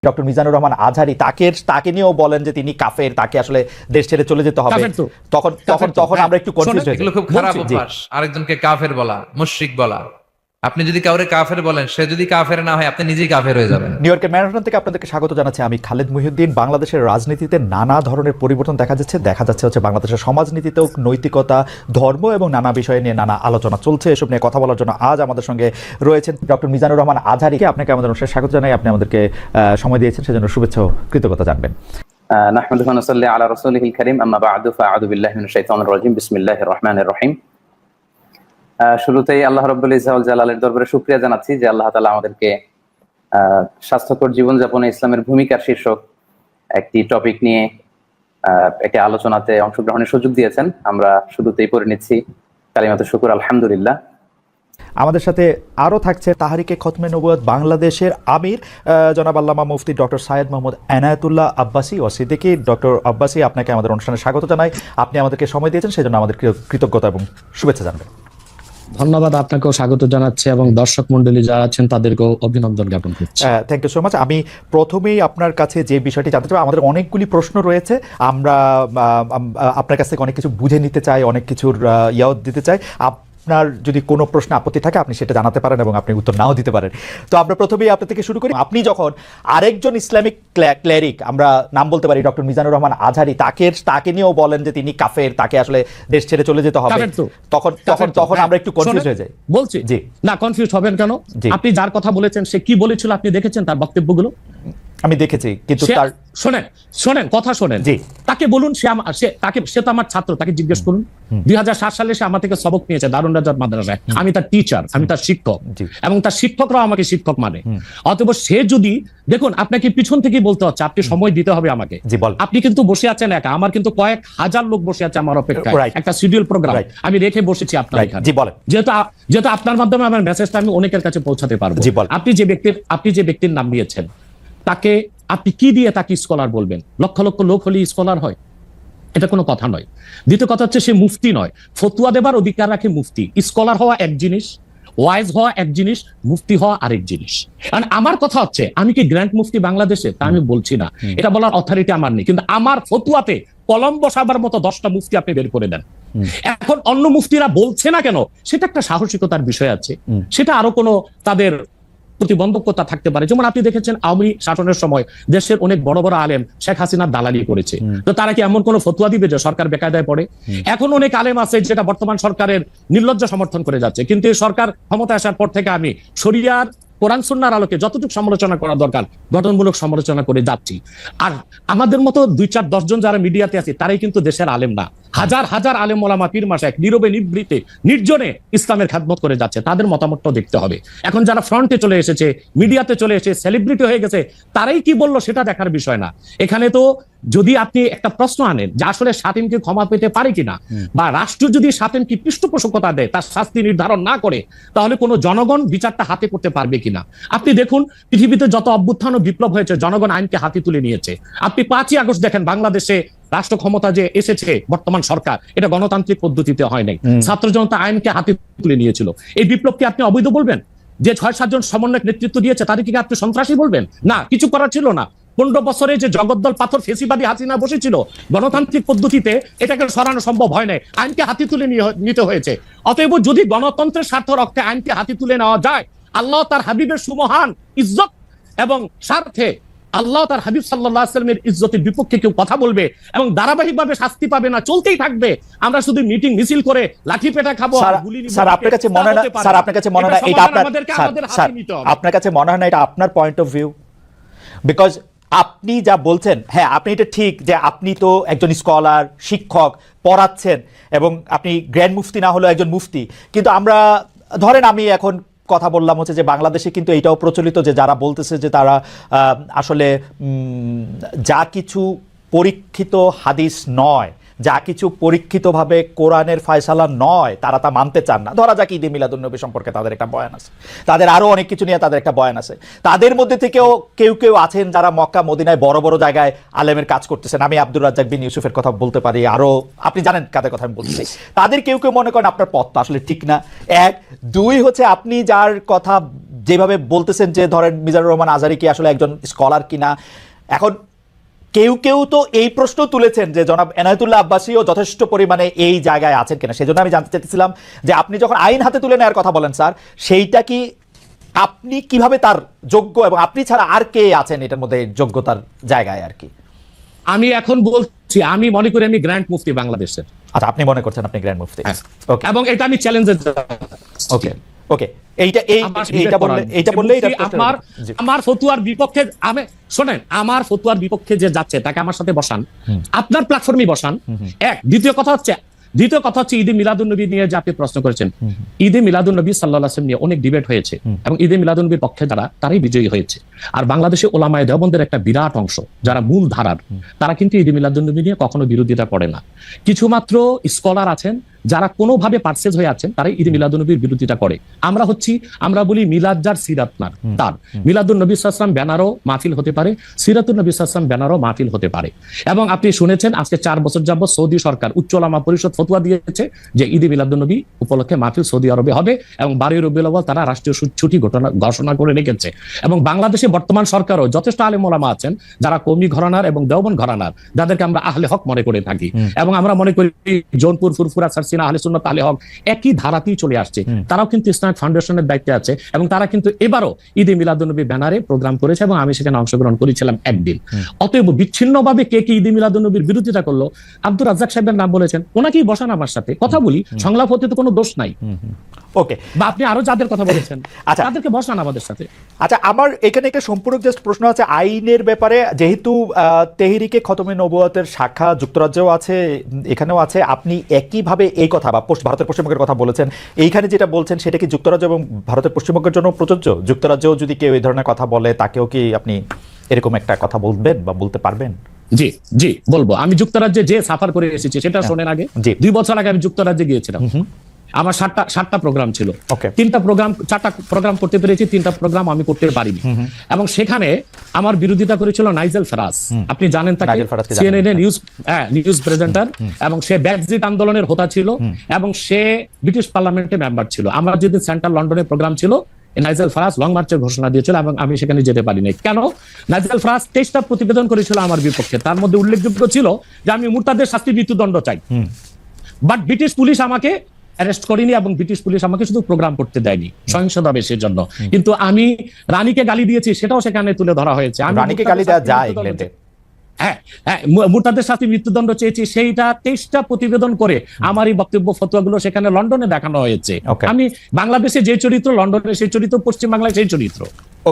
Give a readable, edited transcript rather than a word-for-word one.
Doctor Mizanur Rahman Azhari তাকে নিয়েও বলেন যে তিনি কাফের, তাকে আসলে দেশ ছেড়ে চলে যেতে হবে। তখন আমরা একটু কনফিউজ হই। এগুলো খুব খারাপ অভ্যাস, আরেকজনকে কাফের বলা, মুশরিক বলা। আপনি যদি কাউরে কাফের বলেন, সে যদি কাফের না হয়, আপনি নিজেই কাফের হয়ে যাবেন। নিউ ইয়র্কের ম্যানহাটন থেকে আপনাদেরকে স্বাগত জানাচ্ছি। আমি খালেদ মুহিউদ্দিন। বাংলাদেশের রাজনীতিতে নানা ধরনের পরিবর্তন দেখা যাচ্ছে হচ্ছে বাংলাদেশের সমাজনীতিতেও নৈতিকতা, ধর্ম এবং নানা বিষয় নিয়ে নানা আলোচনা চলছে। এসব নিয়ে কথা বলার জন্য আজ আমাদের সঙ্গে রয়েছেন ডক্টর মিজানুর রহমান আজহারিকে। আপনাকে আমাদের অনুষ্ঠানে স্বাগত জানাই। আপনি আমাদেরকে সময় দিয়েছেন, সেজন্য শুভেচ্ছা ও কৃতজ্ঞতা জানবেন। নাহমাদুহু ওয়া নুসাল্লি আলা রাসূলিহিল কারীম, আম্মা বা'দু, ফাআউযু বিল্লাহি মিনাশ শাইতানির রাজীম, বিসমিল্লাহির রহমানির রহিম। শুরুতেই আল্লাহ রাব্বুল ইজ্জা ওয়াল জালালের দরবারে শুকরিয়া জানাচ্ছি যে আল্লাহ তাআলা আমাদেরকে স্বাস্থ্যকর জীবনযাপনে ইসলামের ভূমিকার শীর্ষক একটি টপিক নিয়ে একটি আলোচনাতে অংশগ্রহণের সুযোগ দিয়েছেন। আমরা শুরুতেই পড়ে নিচ্ছি কালিমাতুশ শুকর, আলহামদুলিল্লাহ। আমাদের সাথে আরও থাকছে তাহরিকে খতমে নবুয়ত বাংলাদেশের আমির জনাব আল্লামা মুফতি ডক্টর সাইয়েদ মোহাম্মদ এনায়েতুল্লাহ আব্বাসী ও সিদ্দিকী। ডক্টর আব্বাসী, আপনাকে আমাদের অনুষ্ঠানে স্বাগত জানাই। আপনি আমাদেরকে সময় দিয়েছেন, সেজন্য আমাদের কৃতজ্ঞতা এবং শুভেচ্ছা জানবেন। ধন্যবাদ, আপনাকেও স্বাগত জানাচ্ছি এবং দর্শক মন্ডলী যারা আছেন তাদেরকেও অভিনন্দন জ্ঞাপন করছি। Thank you so much. আমি প্রথমেই আপনার কাছে যে বিষয়টি জানতে চাই, আমাদের অনেকগুলি প্রশ্ন রয়েছে, আমরা আপনার কাছ থেকে অনেক কিছু বুঝে নিতে চাই, অনেক কিছুর ইয়াও দিতে চাই। আপনার যদি কোনো প্রশ্ন আপত্তি থাকে আপনি সেটা জানাতে পারেন এবং আপনি উত্তর নাও দিতে পারেন। তো আমরা প্রথমেই আপনার থেকে শুরু করি। আপনি যখন আরেকজন ইসলামিক ক্লেরিক, আমরা নাম বলতে পারি ডক্টর মিজানুর রহমান আজহারি, তাকে নিয়েও বলেন যে তিনি কাফের, তাকে আসলে দেশ ছেড়ে চলে যেতে হবে, তখন আমরা একটু কনফিউজ হয়ে যাই। বলছি জি না, কনফিউজ হবেন কেন? আপনি যার কথা বলেছেন সে কি বলেছিল আপনি দেখেছেন তার বক্তব্যগুলো? আমি দেখেছি, কিন্তু তার শোনেন কথা শোনেন। জি, তাকে বলুন, সে তো আমার ছাত্র, তাকে জিজ্ঞেস করুন। 2007 সালে সে আমার থেকে সবক নিয়েছে দারুন রাজার মাদ্রাসায়। আমি তার টিচার, আমি তার শিক্ষক, এবং তার শিক্ষকরাও আমাকে শিক্ষক মানে। অতএব সে যদি দেখুন, আপনাকে পিছন থেকেই বলতে হচ্ছে, আপনি সময় দিতে হবে আমাকে। আপনি কিন্তু বসে আছেন একা, আমার কিন্তু কয়েক হাজার লোক বসে আছে আমার অপেক্ষায়, একটা শিডিউল প্রোগ্রাম আমি রেখে বসেছি আপনার এখানে। যেহেতু আপনার মাধ্যমে আমার মেসেজটা আমি অনেকের কাছে পৌঁছাতে পারবো। আপনি যে ব্যক্তির নাম নিয়েছেন, তাকে আপনি কি দিয়ে তাকে স্কলার বলবেন? লক্ষ লক্ষ লোক হলে স্কলার হয়? এটা কোনো কথা নয়। দ্বিতীয় কথা হচ্ছে, সে মুফতি নয়, ফতুয়া দেবার অধিকার রাখে মুফতি। স্কলার হওয়া এক জিনিস, ওয়াইজ হওয়া এক জিনিস, মুফতি হওয়া আরেক জিনিস। কারণ আমার কথা হচ্ছে, আমি কি গ্র্যান্ড মুফতি বাংলাদেশে? তা আমি বলছি না, এটা বলার অথরিটি আমার নেই, কিন্তু আমার ফতুয়াতে কলম বসাবার মতো 10টা মুফতি আপনি বের করে দেন। এখন অন্য মুফতিরা বলছে না কেন, সেটা একটা সাহসিকতার বিষয় আছে, সেটা আরো কোনো তাদের প্রতিবন্ধকতা থাকতে পারে। যেমন আপনি দেখেছেন আওয়ামী শাসনের সময় দেশের অনেক বড় বড় আলেম শেখ হাসিনার দালালি করেছে, তো তারা কি এমন কোন ফতোয়া দিবে যে সরকার বেকায়দায় পড়ে? এখন অনেক আলেম আছে যেটা বর্তমান সরকারের নির্লজ্জ সমর্থন করে যাচ্ছে, কিন্তু এই সরকার ক্ষমতা আসার পর থেকে আমি শরিয়ার কোরআন সুন্নাহর আলোকে যতটুকু সমালোচনা করা দরকার গঠনমূলক সমালোচনা করে যাচ্ছি। আর আমাদের মতো 2-4-10 জন যারা মিডিয়াতে আছে তারাই কিন্তু দেশের আলেম না। হাজার হাজার আলেম ওলামা, পীর মাশায়েখ নীরবে নিভৃতে নির্জনে ইসলামের খেদমত করে যাচ্ছে, তাদের মতামতটাও দেখতে হবে। এখন যারা ফ্রন্টে চলে এসেছে, মিডিয়াতে চলে এসে সেলিব্রিটি হয়ে গেছে, তারাই কি বললো সেটা দেখার বিষয় না। এখানে তো যদি আপনি একটা প্রশ্ন আনেন যে আসলে শাতিমকে ক্ষমা পেতে পারে কিনা, বা রাষ্ট্র যদি শাতিমকে পৃষ্ঠপোষকতা দেয়, তার শাস্তি নির্ধারণ না করে, তাহলে কোনো জনগণ বিচারটা হাতে করতে পারবে কিনা? আপনি দেখুন, পৃথিবীতে যত অভ্যুত্থান ও বিপ্লব হয়েছে জনগণ আইনকে হাতে তুলে নিয়েছে। আপনি 5ই আগস্ট দেখেন, বাংলাদেশে রাষ্ট্র ক্ষমতা যে এসেছে বর্তমান সরকার, এটা গণতান্ত্রিক পদ্ধতিতে হয় নাই, ছাত্র জনতা আইনকে হাতে তুলে নিয়েছিল। এই বিপ্লবকে আপনি অবৈধ বলবেন? যে 6-7 জন সমন্বয়ক নেতৃত্ব দিয়েছে তাদেরকে আপনি সন্ত্রাসী বলবেন? না, কিছু করার ছিল না। 15 বছরে যে জগদ্দল পাথর ফেসিবাদী হাসিনা বসেছিল, গণতান্ত্রিক পদ্ধতিতে এটাকে সরানো সম্ভব হয় নাই, আইনকে হাতে তুলে নিতে হয়েছে। অতএব যদি গণতন্ত্রের স্বার্থ রক্ষে আইনকে হাতে তুলে নেওয়া যায়, আল্লাহ তার হাবিবের সুমহান ইজ্জত এবং স্বার্থে আল্লাহ তার হাবিব সাল্লাল্লাহু আলাইহি ওয়াসাল্লামের ইজ্জতের বিপক্ষে কেউ কথা বলবে এবং ধারাবাহিকভাবে শাস্তি পাবে না, চলতেই থাকবে। আমরা শুধু মিটিং মিছিল করে লাঠি পেটা খাবো, স্যার আপনার কাছে মনে হয় না, স্যার আপনার কাছে মনে হয় না এটা আপনার কাছে মনে হয় না এটা আপনার পয়েন্ট অফ ভিউ? বিকজ আপনি যা বলছেন, হ্যাঁ আপনি এটা ঠিক যে আপনি তো একজন স্কলার, শিক্ষক, পড়াচ্ছেন এবং আপনি গ্র্যান্ড মুফতি না হলেও একজন মুফতি, কিন্তু আমরা ধরেন আমি এখন কথা বললাম হচ্ছে যে বাংলাদেশে কিন্তু এটাও প্রচলিত যে যারা বলতেছে যে তারা আসলে যা কিছু পরীক্ষিত হাদিস নয়, যা কিছু পরীক্ষিতভাবে কোরআনের ফয়সালা নয়, তারা তা মানতে চান না। ধরা যাক ঈদে মিলাদুন্নবী সম্পর্কে তাদের একটা বয়ান আছে, তাদের আরও অনেক কিছু নিয়ে তাদের একটা বয়ান আছে। তাদের মধ্যে থেকেও কেউ আছেন যারা মক্কা মদিনায় বড় বড় জায়গায় আলেমের কাজ করতেছেন। আমি আব্দুর রাজ্জাক বিন ইউসুফের কথা বলতে পারি, আরও আপনি জানেন কাদের কথা আমি বলছি। তাদের কেউ মনে করেন আপনার পথটা আসলে ঠিক না। 1, 2 হচ্ছে আপনি যার কথা যেভাবে বলতেছেন যে ধরেন মিজানুর রহমান আজহারী কি আসলে একজন স্কলার কিনা, এখন কেউ কেউ তো এই প্রশ্ন তুলেছেন যে জনাব এনায়েতুল্লাহ আব্বাসীও যথেষ্ট পরিমাণে এই জায়গায় আছেন কিনা। সেজন্য আমি জানতে চাইছিলাম যে আপনি যখন আইন হাতে তুলে নেওয়ার কথা বলেন স্যার, সেইটা কি আপনি কিভাবে তার যোগ্য, এবং আপনি ছাড়া আর কে আছেন এটার মধ্যে যোগ্যতার জায়গায় আর কি? আমি এখন বলছি, আমি মনে করি আমি গ্র্যান্ড মুফতি বাংলাদেশের। আচ্ছা, আপনি মনে করছেন আপনি গ্র্যান্ড মুফতি? ওকে, এবং এটা আমি চ্যালেঞ্জে ওকে ওকে, এইটা বললে আমার ফতুয়ার বিপক্ষে, আমি শোনেন, আমার ফতুয়ার বিপক্ষে যে যাচ্ছে তাকে আমার সাথে বসান, আপনার প্ল্যাটফর্মে বসান। এক, দ্বিতীয় কথা হচ্ছে ঈদে মিলাদুন্নবী নিয়ে যে আপনি প্রশ্ন করেছেন, ঈদে মিলাদুন্নবী সাল্লাল্লাহু আলাইহি ওয়াসাল্লাম নিয়ে অনেক ডিবেট হয়েছে এবং ঈদে মিলাদুন্নবীর পক্ষে যারা, তারাই বিজয়ী হয়েছে। আর বাংলাদেশে ওলামায়ে দেওবন্দের একটা বিরাট অংশ যারা মূল ধারার, তারা কিন্তু ঈদে মিলাদুন্নবী নিয়ে কখনো বিরোধিতা করে না। কিছু মাত্র স্কলার আছেন যারা কোনোভাবে পার্সেজ হয়ে আছেন, তারাই ঈদে মিলাদুন্নবীর বিরোধিতা করে। আমরা বলি মিলাদ যার সিরাত না তার, মিলাদুন নবী সাল্লাল্লাহু আলাইহি ওয়াসাল্লাম ব্যানারও মাহফিল হতে পারে, সিরাতুন নবী সাল্লাল্লাহু আলাইহি ওয়াসাল্লাম ব্যানারও মাহফিল হতে পারে। এবং আপনি শুনেছেন আজকে 4 বছর যাবত সৌদি সরকার, উচ্চ ওলামা পরিষদ ফতোয়া দিয়েছে যে ঈদে মিলাদুন্নবী উপলক্ষে মাহফিল সৌদি আরবে হবে এবং 12 রবিউল আউয়াল তারা রাষ্ট্রীয় ছুটি ঘোষণা করে রেখেছে। এবং বাংলাদেশে বর্তমান সরকারও যথেষ্ট আলেম ওলামা আছেন যারা কওমি ঘরানার এবং দেওবন্দ ঘরানার, যাদেরকে আমরা আহলে হক মনে করে থাকি। এবং আমরা মনে করি জৌনপুর, ফুরফুরা, সারসিনা, আহলে সুন্নাত, আহলে হক একই ধারাতেই চলে আসছে। তারাও কিন্তু ইসলামিক ফাউন্ডেশনের দায়িত্বে আছে এবং তারা কিন্তু এবারও ঈদে মিলাদুন্নবী ব্যানারে প্রোগ্রাম করেছে এবং আমি সেখানে অংশগ্রহণ করেছিলাম একদিন। অতএব বিচ্ছিন্নভাবে কে কে ঈদে মিলাদুন্নবীর বিরোধিতা করলো, আব্দুর রাজ্জাক সাহেবের নাম বলেছেন, ওনাকেই বসান আমার সাথে, কথা বলি, সংলাপ হতে তো কোনো দোষ নাই। ওকে, বা আপনি আরো যাদের কথা বলেছেন আচ্ছা, তাদেরকে বসান আমাদের সাথে। আচ্ছা, আমার এখানে একটা সম্পূরক জাস্ট প্রশ্ন আছে আইনের ব্যাপারে। যেহেতু তেহরিকে খতমে নবুয়তের শাখা যুক্তরাজ্যেও আছে, এখানেও আছে, আপনি একইভাবে এই কথা বা ভারতের পশ্চিমবঙ্গের কথা বলেছেন, এইখানে যেটা বলছেন সেটা কি যুক্তরাজ্য এবং ভারতের পশ্চিমবঙ্গের জন্য প্রযোজ্য? যুক্তরাজ্যেও যদি কেউ এই ধরনের কথা বলে তাকেও কি আপনি এরকম একটা কথা বলবেন বা বলতে পারবেন? জি জি বলবো। আমি যুক্তরাজ্যে যে সাফার করে এসেছি সেটা শোনেন আগে। 2 বছর আগে আমি যুক্তরাজ্যে গিয়েছিলাম। আমার 7টা প্রোগ্রাম ছিল, 4টা প্রোগ্রাম করতে পেরেছি, 3টা প্রোগ্রাম আমি করতে পারিনি। এবং সেখানে আমার বিরোধিতা করেছিল নাইজেল ফারাজ, আপনি জানেন তাকে, সিএনএন নিউজ প্রেজেন্টার, এবং সে ব্রেক্সিট আন্দোলনের হোতা ছিল এবং সে ব্রিটিশ পার্লামেন্টের মেম্বার ছিল। আমার যেদিন সেন্ট্রাল লন্ডনের প্রোগ্রাম ছিল, নাইজেল ফারাজ লং মার্চের ঘোষণা দিয়েছিল এবং আমি সেখানে যেতে পারিনি। কেন? নাইজেল ফারাজ 23টা প্রতিবেদন করেছিল আমার বিপক্ষে, তার মধ্যে উল্লেখযোগ্য ছিল যে আমি মুরতাদের শাস্তি মৃত্যুদণ্ড চাই। বাট ব্রিটিশ পুলিশ আমাকে অ্যারেস্ট করেনি এবং ব্রিটিশ পুলিশ আমাকে শুধু প্রোগ্রাম করতে দেয়নি সহিংসভাবে সেজন্য। কিন্তু আমি রানীকে গালি দিয়েছি, সেটাও সেখানে তুলে ধরা হয়েছে। আমি রানীকে গালি দেওয়া যায় ইংল্যান্ডে? হ্যাঁ, মুরতাদের শাস্তি মৃত্যুদণ্ড চেয়েছি, সেইটা 23টা প্রতিবেদন করে আমার এই বক্তব্য ফতোয়াগুলো সেখানে লন্ডনে দেখানো হয়েছে। আমি বাংলাদেশে যে চরিত্র, লন্ডনে সেই চরিত্র, পশ্চিম বাংলায় সেই চরিত্র।